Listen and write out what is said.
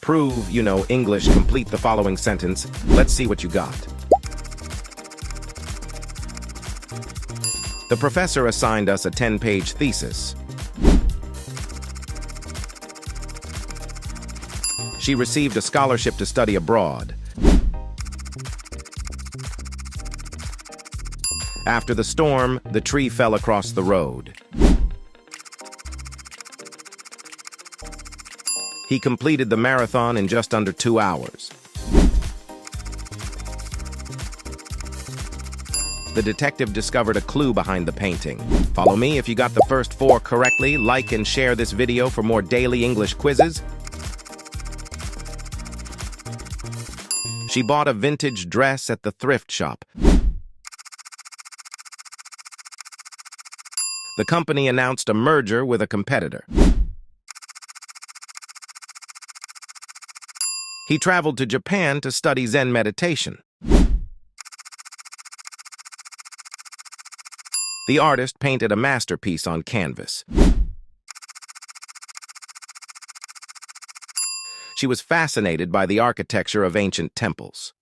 prove you know English, complete the following sentence. Let's see what you got. The professor assigned us a 10-page thesis. She received a scholarship to study abroad. After the storm, the tree fell across the road. He completed the marathon in just under 2 hours. The detective discovered a clue behind the painting. Follow me if you got the first 4 correctly. Like and share this video for more daily English quizzes. She bought a vintage dress at the thrift shop. The company announced a merger with a competitor. He traveled to Japan to study Zen meditation. The artist painted a masterpiece on canvas. She was fascinated by the architecture of ancient temples.